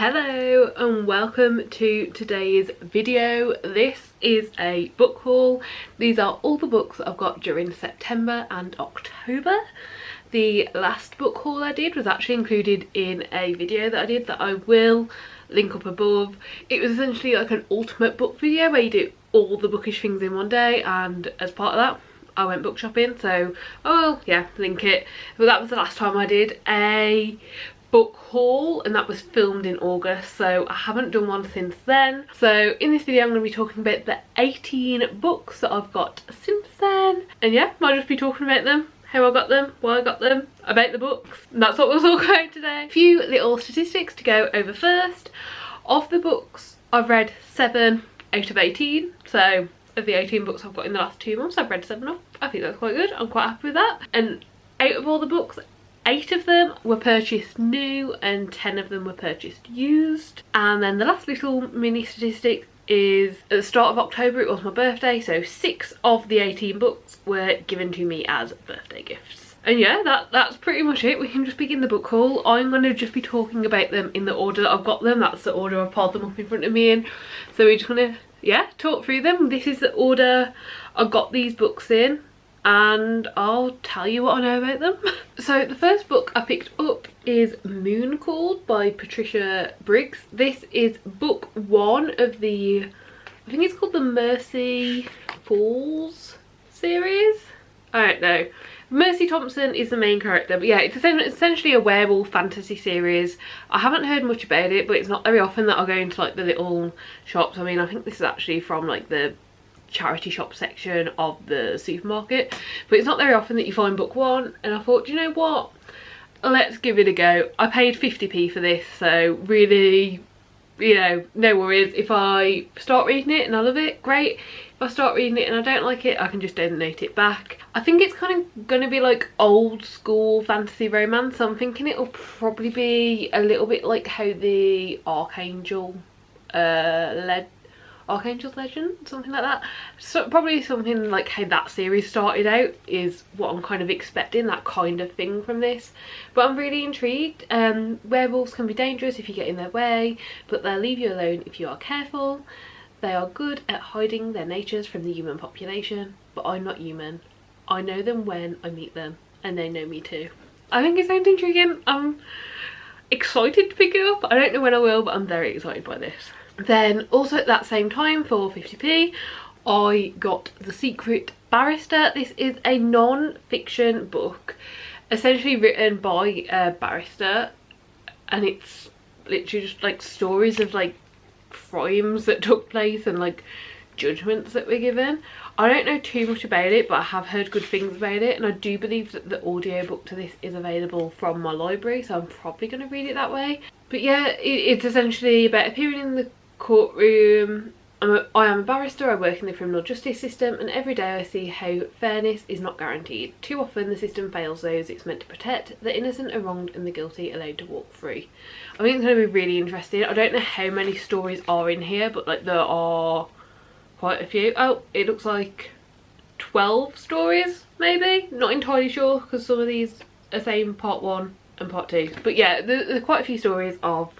Hello and welcome to today's video. This is a book haul. These are all the books that I've got during September and October. The last book haul I did was actually included in a video that I did that I will link up above. It was essentially like an ultimate book video where you do all the bookish things in one day, and as part of that I went book shopping, so oh yeah, link it. But that was the last time I did a book haul, and that was filmed in August, so I haven't done one since then. So in this video I'm going to be talking about the 18 books that I've got since then, and yeah, I'll just be talking about them, how I got them, why I got them, about the books. And that's what we'll talk about today. A few little statistics to go over first. Of the books, I've read 7 out of 18, so of the 18 books I've got in the last 2 months, I've read 7 of. I think that's quite good. I'm quite happy with that. And out of all the books, 8 of them were purchased new and 10 of them were purchased used. And then the last little mini statistic is at the start of October, it was my birthday, so 6 of the 18 books were given to me as birthday gifts. And yeah, that's pretty much it. We can just begin the book haul. I'm going to just be talking about them in the order that I've got them. That's the order I've piled them up in front of me in. So we're just going to, yeah, talk through them. This is the order I got these books in, and I'll tell you what I know about them. So the first book I picked up is Moon Called by Patricia Briggs. This is book 1 of the, I think it's called the Mercy Falls series. I don't know. Mercy Thompson is the main character, but yeah, it's essentially a werewolf fantasy series. I haven't heard much about it, but it's not very often that I'll go into like the little shops. I mean, I think this is actually from like the charity shop section of the supermarket, but it's not very often that you find book 1, and I thought, you know what, let's give it a go. I paid 50p for this, so really, you know, no worries. If I start reading it and I love it, great. If I start reading it and I don't like it, I can just donate it back. I think it's kind of going to be like old school fantasy romance, so I'm thinking it'll probably be a little bit like how the Archangel's Legend, something like that. So probably something like how that series started out is what I'm kind of expecting, that kind of thing from this. But I'm really intrigued. Werewolves can be dangerous if you get in their way, but they'll leave you alone if you are careful. They are good at hiding their natures from the human population, but I'm not human. I know them when I meet them, and they know me too. I think it sounds intriguing. I'm excited to pick it up. I don't know when I will, but I'm very excited by this. Then also at that same time, for 50p, I got The Secret Barrister. This is a non-fiction book essentially written by a barrister, and it's literally just like stories of like crimes that took place and like judgments that were given. I don't know too much about it, but I have heard good things about it, and I do believe that the audiobook to this is available from my library, so I'm probably going to read it that way. But yeah, it's essentially about appearing in the courtroom. I am a barrister, I work in the criminal justice system, and every day I see how fairness is not guaranteed. Too often the system fails those it's meant to protect, the innocent are wronged and the guilty allowed to walk free. I think it's going to be really interesting. I don't know how many stories are in here, but like there are quite a few. Oh, it looks like 12 stories maybe, not entirely sure because some of these are saying part 1 and part 2, but yeah, there's quite a few stories of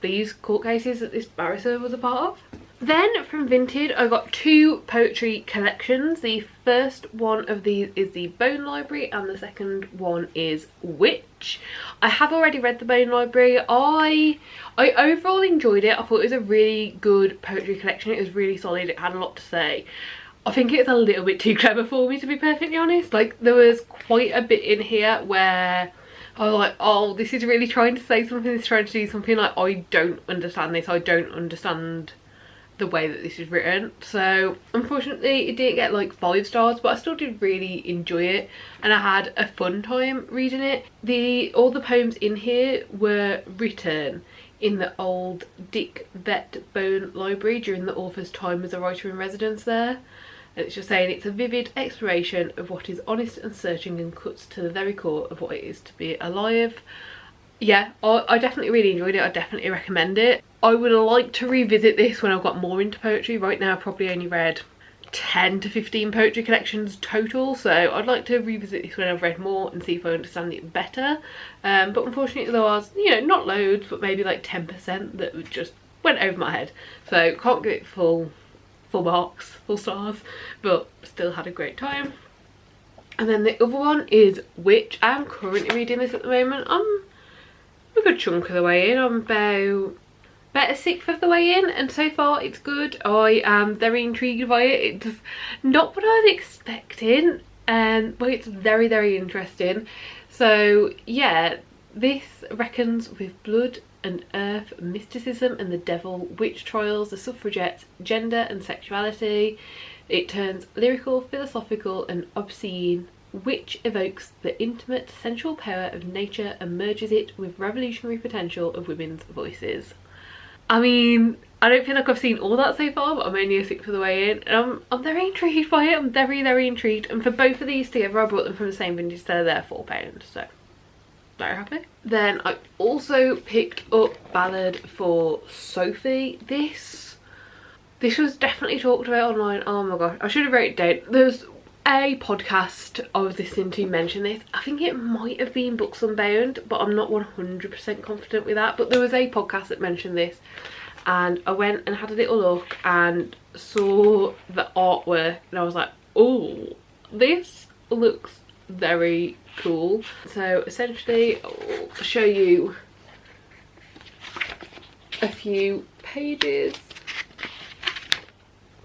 these court cases that this barrister was a part of. Then from Vinted I got 2 poetry collections. The first one of these is the Bone Library and the second one is Witch. I have already read the Bone Library. I overall enjoyed it. I thought it was a really good poetry collection. It was really solid, it had a lot to say. I think it's a little bit too clever for me, to be perfectly honest. Like there was quite a bit in here where I was like, oh, this is really trying to say something, this is trying to do something, like I don't understand this, I don't understand the way that this is written. So unfortunately it didn't get like 5 stars, but I still did really enjoy it and I had a fun time reading it. All the poems in here were written in the old Dick Vet Bone Library during the author's time as a writer in residence there. And it's just saying it's a vivid exploration of what is honest and searching and cuts to the very core of what it is to be alive. Yeah, I definitely really enjoyed it. I definitely recommend it. I would like to revisit this when I've got more into poetry. Right now I've probably only read 10 to 15 poetry collections total, so I'd like to revisit this when I've read more and see if I understand it better. But unfortunately there was, you know, not loads, but maybe like 10% that just went over my head. So can't give it full marks, full stars, but still had a great time. And then the other one is Witch. I'm currently reading this at the moment. I'm a good chunk of the way in. I'm about a sixth of the way in, and so far it's good. I am very intrigued by it. It's not what I was expecting, but it's very, very interesting. So yeah, this reckons with blood and earth, mysticism and the devil, witch trials, the suffragettes, gender and sexuality. It turns lyrical, philosophical and obscene. Witch evokes the intimate, sensual power of nature and merges it with revolutionary potential of women's voices. I mean, I don't feel like I've seen all that so far, but I'm only a sixth of the way in, and I'm very intrigued by it. I'm very, very intrigued. And for both of these together, I bought them from the same vintage seller. They're £4, so very happy. Then I also picked up Ballad for Sophie. This was definitely talked about online. Oh my gosh, I should have wrote it down. There's a podcast I was listening to mention this. I think it might have been Books Unbound, but I'm not 100% confident with that. But there was a podcast that mentioned this, and I went and had a little look and saw the artwork, and I was like, oh, this looks very cool. So essentially I'll show you a few pages.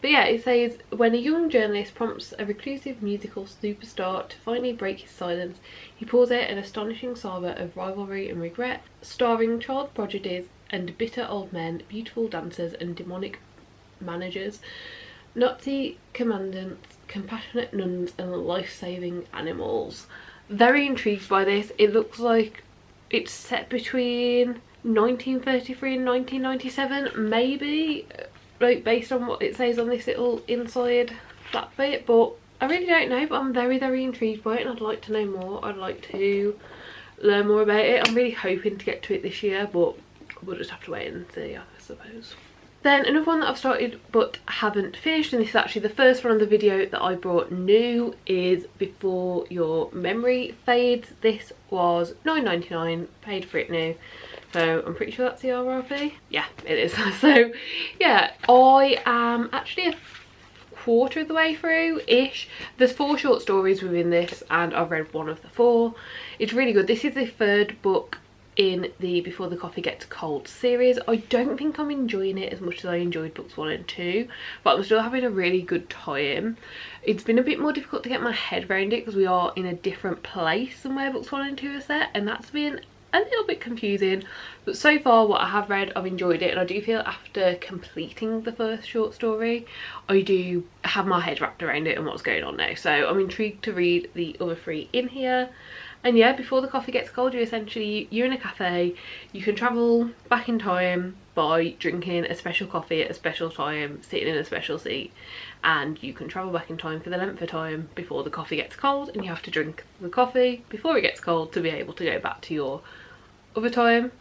But yeah, it says, when a young journalist prompts a reclusive musical superstar to finally break his silence, he pours out an astonishing saga of rivalry and regret, starring child prodigies and bitter old men, beautiful dancers and demonic managers, Nazi commandants, compassionate nuns and life-saving animals. Very intrigued by this. It looks like it's set between 1933 and 1997, maybe, like based on what it says on this little inside flat bit, but I really don't know. But I'm very, very intrigued by it, and I'd like to know more. I'd like to learn more about it. I'm really hoping to get to it this year, but we'll just have to wait and see, I suppose. Then another one that I've started but haven't finished, and this is actually the first one on the video that I brought new, is Before Your Memory Fades. This was £9.99, paid for it new. So I'm pretty sure that's the RRP. Yeah, it is. So yeah, I am actually a quarter of the way through-ish. There's 4 short stories within this, and I've read one of the 4. It's really good. This is the 3rd book in the Before the Coffee Gets Cold series. I don't think I'm enjoying it as much as I enjoyed books 1 and 2, but I'm still having a really good time. It's been a bit more difficult to get my head around it because we are in a different place than where books 1 and 2 are set, and that's been a little bit confusing. But so far what I have read, I've enjoyed it, and I do feel after completing the first short story I do have my head wrapped around it and what's going on now. So I'm intrigued to read the other 3 in here. And yeah, Before the Coffee Gets Cold, you're in a cafe. You can travel back in time by drinking a special coffee at a special time, sitting in a special seat, and you can travel back in time for the length of time before the coffee gets cold, and you have to drink the coffee before it gets cold to be able to go back to your other time.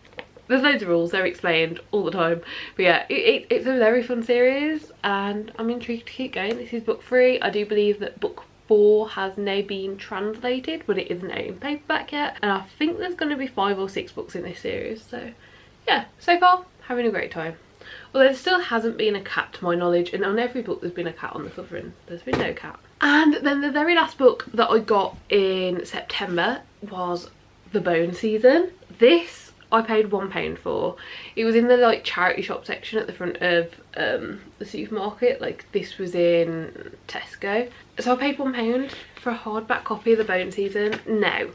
There's loads of rules, they're explained all the time. But yeah, it's a very fun series, and I'm intrigued to keep going. This is book 3. I do believe that book 4 has now been translated, but it isn't out in paperback yet, and I think there's going to be 5 or 6 books in this series. So yeah, so far having a great time. Although there still hasn't been a cat to my knowledge, and on every book there's been a cat on the cover and there's been no cat. And then the very last book that I got in September was The Bone Season. This I paid £1 for. It was in the like charity shop section at the front of the supermarket. Like this was in Tesco. So I paid £1 for a hardback copy of The Bone Season. Now,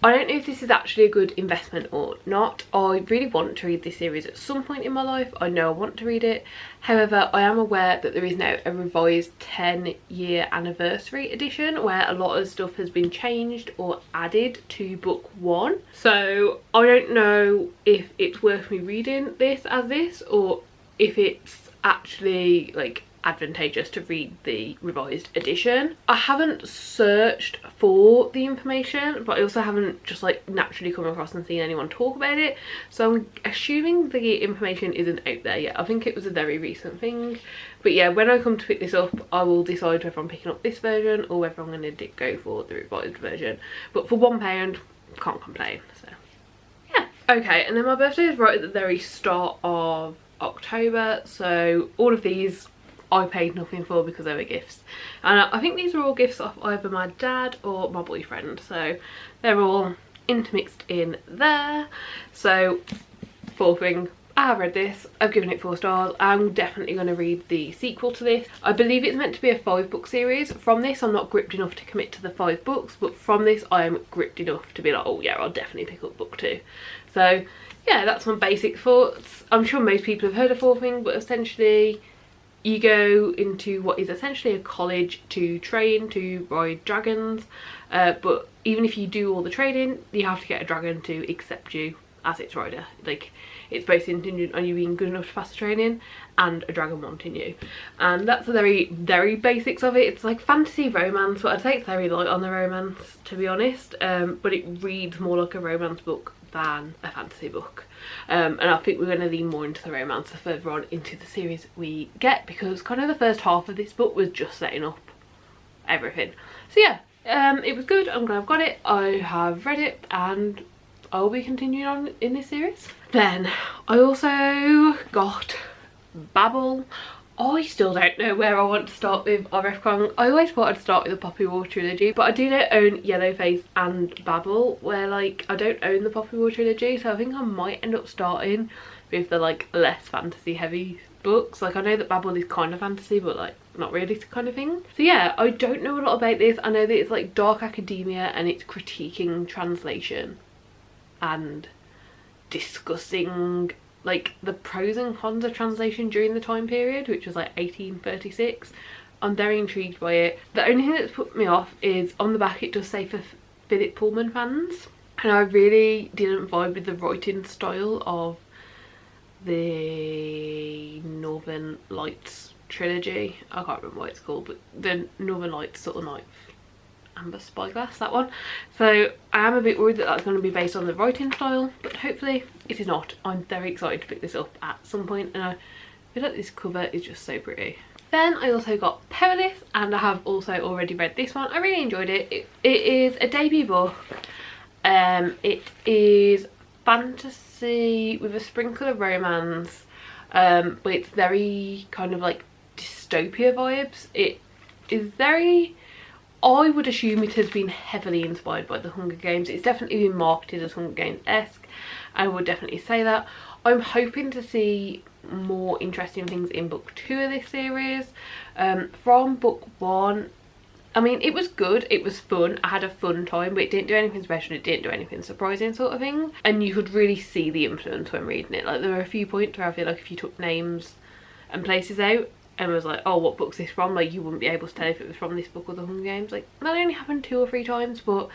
I don't know if this is actually a good investment or not. I really want to read this series at some point in my life. I know I want to read it. However, I am aware that there is now a revised 10-year anniversary edition where a lot of stuff has been changed or added to book 1. So I don't know if it's worth me reading this as this, or if it's actually like advantageous to read the revised edition. I haven't searched for the information, but I also haven't just like naturally come across and seen anyone talk about it, so I'm assuming the information isn't out there yet. I think it was a very recent thing, but yeah, when I come to pick this up I will decide whether I'm picking up this version or whether I'm going to go for the revised version. But for £1, can't complain. So yeah. Okay, and then my birthday is right at the very start of October, so all of these I paid nothing for because they were gifts, and I think these are all gifts off either my dad or my boyfriend, so they're all intermixed in there. So fourth thing, I have read this, I've given it 4 stars. I'm definitely going to read the sequel to this. I believe it's meant to be a 5-book series. From this I'm not gripped enough to commit to the 5 books, but from this I am gripped enough to be like, oh yeah, I'll definitely pick up book 2. So yeah, that's my basic thoughts. I'm sure most people have heard of Fourth Wing, but essentially you go into what is essentially a college to train to ride dragons, but even if you do all the training, you have to get a dragon to accept you as its rider. Like, it's both contingent on you being good enough to pass the training and a dragon wanting you, and that's the very basics of it. It's like fantasy romance, but I'd say it's very light on the romance, to be honest, but it reads more like a romance book than a fantasy book, and I think we're going to lean more into the romance the further on into the series we get, because kind of the first half of this book was just setting up everything. So yeah, it was good. I'm glad I've got it. I have read it and I'll be continuing on in this series. Then I also got Babel. I still don't know where I want to start with RF. I always thought I'd start with the Poppy War trilogy, but I do not own Yellowface and Babel, where like I don't own the Poppy War trilogy, so I think I might end up starting with the like less fantasy heavy books. Like, I know that Babel is kind of fantasy, but like not really kind of thing. So yeah, I don't know a lot about this. I know that it's like dark academia and it's critiquing translation and discussing like the pros and cons of translation during the time period, which was like 1836. I'm very intrigued by it. The only thing that's put me off is on the back it does say for Philip Pullman fans, and I really didn't vibe with the writing style of the Northern Lights trilogy. I can't remember what it's called, but the Northern Lights sort of like Amber Spyglass, that one. So I am a bit worried that that's going to be based on the writing style, but hopefully it is not. I'm very excited to pick this up at some point, and I feel like this cover is just so pretty. Then I also got Perilous, and I have also already read this one. I really enjoyed it. It is a debut book. It is fantasy with a sprinkle of romance, but it's very kind of like dystopia vibes. It is very, I would assume it has been heavily inspired by the Hunger Games. It's definitely been marketed as Hunger Games-esque. I would definitely say that. I'm hoping to see more interesting things in book 2 of this series. From book 1, I mean, it was good, it was fun, I had a fun time, but it didn't do anything special, it didn't do anything surprising sort of thing. And you could really see the influence when reading it. Like, there were a few points where I feel like if you took names and places out and was like, oh, what book's this from, like you wouldn't be able to tell if it was from this book or the Hunger Games. Like, that only happened 2 or 3 times, but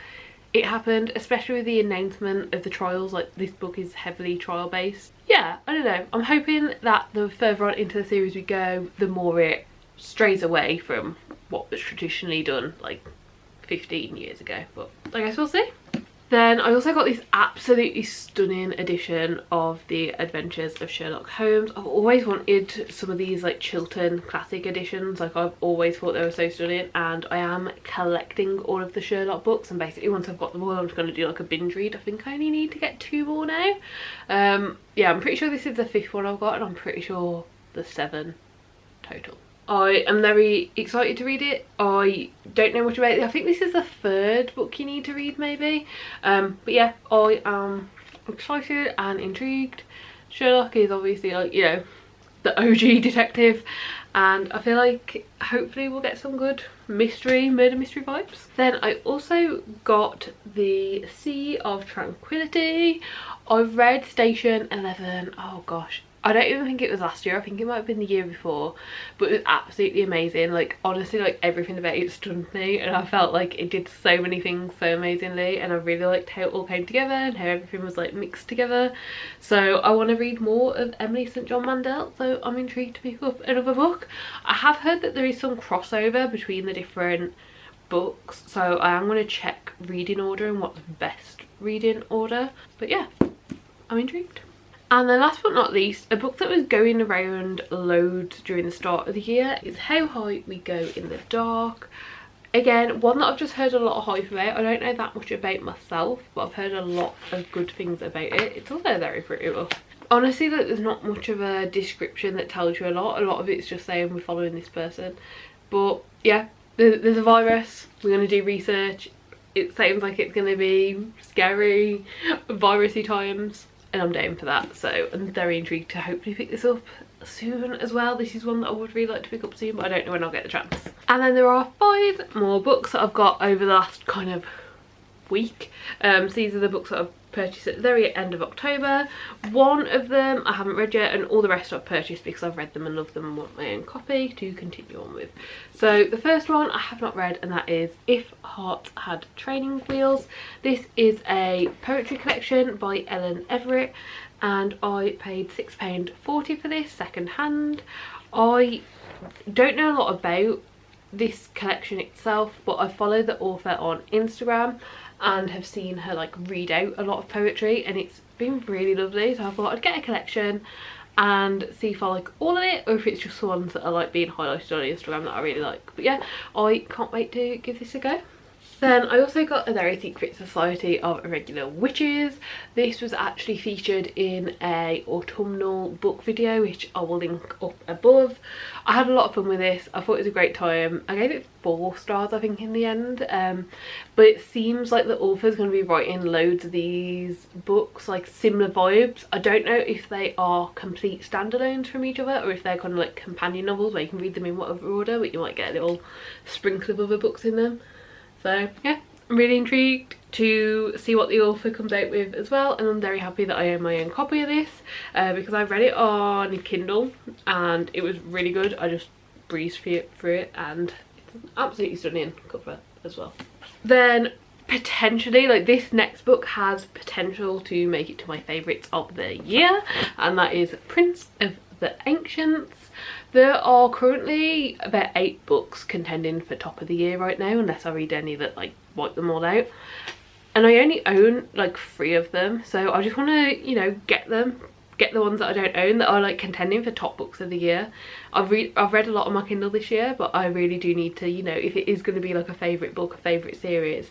it happened, especially with the announcement of the trials. Like, this book is heavily trial based. Yeah, I don't know, I'm hoping that the further on into the series we go, the more it strays away from what was traditionally done like 15 years ago, but I guess we'll see. Then I also got this absolutely stunning edition of The Adventures of Sherlock Holmes. I've always wanted some of these like Chiltern classic editions. Like, I've always thought they were so stunning, and I am collecting all of the Sherlock books, and basically once I've got them all I'm just going to do like a binge read. I think I only need to get 2 more now. Yeah, I'm pretty sure this is the 5th one I've got, and I'm pretty sure there's 7 total. I am very excited to read it. I don't know much about it. I think this is the 3rd book you need to read maybe. But yeah, I am excited and intrigued. Sherlock is obviously like, you know, the OG detective, and I feel like hopefully we'll get some good murder mystery vibes. Then I also got The Sea of Tranquility. I've read Station 11. Oh gosh, I don't even think it was last year, I think it might have been the year before, but it was absolutely amazing. Like honestly, like everything about it stunned me, and I felt like it did so many things so amazingly, and I really liked how it all came together and how everything was like mixed together. So I want to read more of Emily St John Mandel, so I'm intrigued to pick up another book. I have heard that there is some crossover between the different books, so I am going to check reading order and what's best reading order, but yeah, I'm intrigued. And then last but not least, a book that was going around loads during the start of the year is How High We Go in the Dark. Again, one that I've just heard a lot of hype about. I don't know that much about myself, but I've heard a lot of good things about it. It's also a very pretty book. Honestly, like, there's not much of a description that tells you a lot. A lot of it's just saying we're following this person. But yeah, there's a virus. We're going to do research. It sounds like it's going to be scary, virusy times. And I'm down for that, so I'm very intrigued to hopefully pick this up soon as well. This is one that I would really like to pick up soon, but I don't know when I'll get the chance. And then there are 5 more books that I've got over the last kind of week. So these are the books that I've purchased at the very end of October. One of them I haven't read yet, and all the rest I've purchased because I've read them and loved them and want my own copy to continue on with. So the first one I have not read, and that is If Hearts Had Training Wheels. This is a poetry collection by Ellen Everett, and I paid £6.40 for this second hand. I don't know a lot about this collection itself, but I follow the author on Instagram and have seen her like read out a lot of poetry, and it's been really lovely, so I thought I'd get a collection and see if I like all of it, or if it's just the ones that are like being highlighted on Instagram that I really like. But yeah, I can't wait to give this a go. Then I also got A Very Secret Society of Irregular Witches. This was actually featured in a autumnal book video, which I will link up above. I had a lot of fun with this. I thought it was a great time. I gave it 4 stars I think in the end, but it seems like the author's going to be writing loads of these books, like similar vibes. I don't know if they are complete standalones from each other, or if they're kind of like companion novels where you can read them in whatever order, but you might get a little sprinkle of other books in them. So yeah, I'm really intrigued to see what the author comes out with as well, and I'm very happy that I own my own copy of this because I read it on Kindle and it was really good. I just breezed through it, and it's an absolutely stunning cover as well. Then potentially, like, this next book has potential to make it to my favourites of the year, and that is Prince of the Ancients. There are currently about 8 books contending for top of the year right now, unless I read any that like wipe them all out, and I only own like 3 of them, so I just want to, you know, get the ones that I don't own that are like contending for top books of the year. I've read a lot on my Kindle this year, but I really do need to, you know, if it is going to be like a favourite book, a favourite series,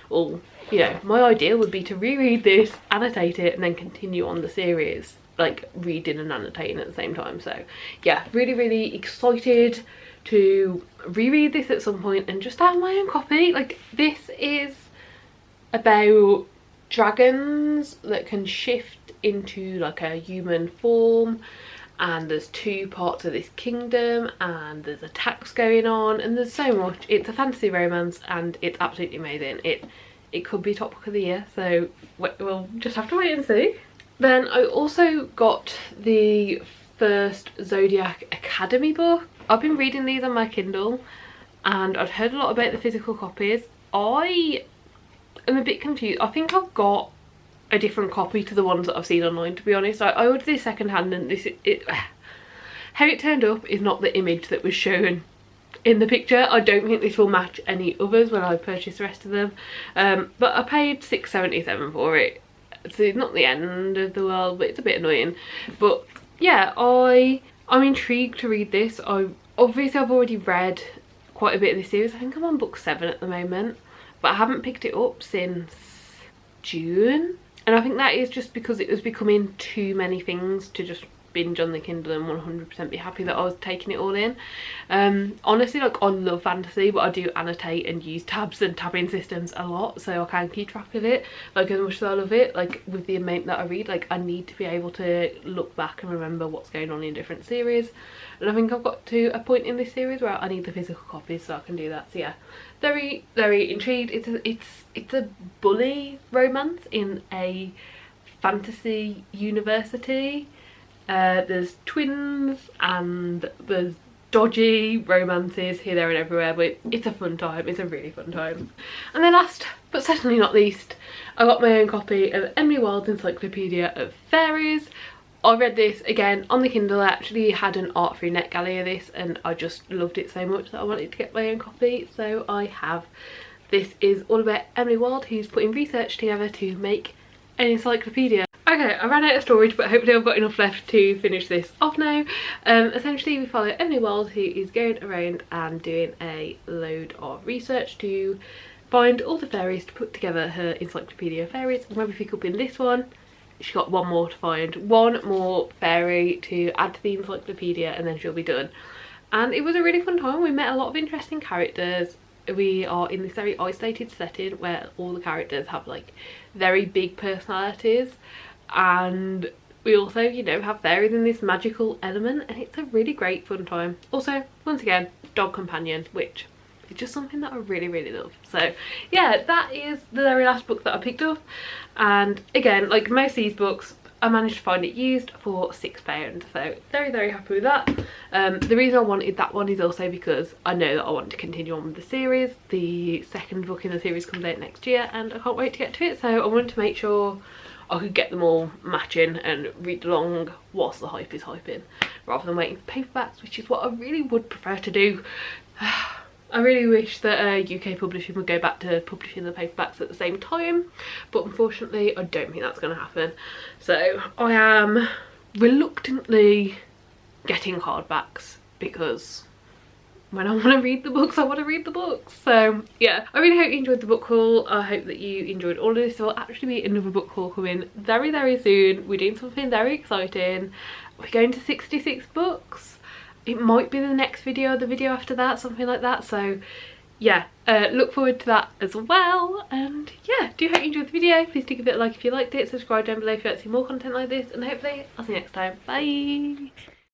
or, you know, my idea would be to reread this, annotate it, and then continue on the series, like reading and annotating at the same time. So yeah, really excited to reread this at some point and just have my own copy. Like, this is about dragons that can shift into like a human form, and there's 2 parts of this kingdom, and there's attacks going on, and there's so much. It's a fantasy romance and it's absolutely amazing. It could be top book of the year, so we'll just have to wait and see. Then I also got the first Zodiac Academy book. I've been reading these on my Kindle and I've heard a lot about the physical copies. I am a bit confused. I think I've got a different copy to the ones that I've seen online, to be honest. I ordered this second hand, and how it turned up is not the image that was shown in the picture. I don't think this will match any others when I purchase the rest of them, but I paid £6.77 for it. So it's not the end of the world, but it's a bit annoying. But yeah, I'm intrigued to read this. Obviously I've already read quite a bit of this series. I think I'm on book 7 at the moment, but I haven't picked it up since June, and I think that is just because it was becoming too many things to just binge on the Kindle and 100% be happy that I was taking it all in. Honestly, like, I love fantasy, but I do annotate and use tabs and tabbing systems a lot, so I can keep track of it. Like, as much as I love it, like with the amount that I read, like I need to be able to look back and remember what's going on in different series, and I think I've got to a point in this series where I need the physical copies so I can do that. So yeah, very intrigued. It's a bully romance in a fantasy university, There's twins and there's dodgy romances here, there and everywhere, but it's a fun time. It's a really fun time. And then last but certainly not least, I got my own copy of Emily Wilde's Encyclopedia of Fairies. I read this again on the Kindle. I actually had an art through NetGalley of this and I just loved it so much that I wanted to get my own copy, so I have. This is all about Emily Wilde, who's putting research together to make an encyclopedia. Okay, I ran out of storage, but hopefully I've got enough left to finish this off now. Essentially we follow Emily Wilde, who is going around and doing a load of research to find all the fairies to put together her Encyclopedia of Fairies. And when we pick up in this one, she's got one more to find, one more fairy to add to the encyclopedia, and then she'll be done. And it was a really fun time. We met a lot of interesting characters. We are in this very isolated setting where all the characters have like very big personalities, and we also, you know, have fairies in this magical element, and it's a really great fun time. Also, once again, dog companion, which is just something that I really love. So yeah, that is the very last book that I picked up, and again, like most of these books, I managed to find it used for £6, so very happy with that. The reason I wanted that one is also because I know that I want to continue on with the series. The second book in the series comes out next year and I can't wait to get to it, so I wanted to make sure I could get them all matching and read along whilst the hype is hyping, rather than waiting for paperbacks, which is what I really would prefer to do. I really wish that UK publishing would go back to publishing the paperbacks at the same time, but unfortunately I don't think that's going to happen. So I am reluctantly getting hardbacks because when I want to read the books, I want to read the books. So yeah, I really hope you enjoyed the book haul. I hope that you enjoyed all of this. There will actually be another book haul coming very soon. We're doing something very exciting. We're going to 66 books. It might be the next video or the video after that, something like that. So yeah, look forward to that as well. And yeah, do hope you enjoyed the video. Please do give it a like if you liked it, subscribe down below if you like to see more content like this, and hopefully I'll see you next time. Bye.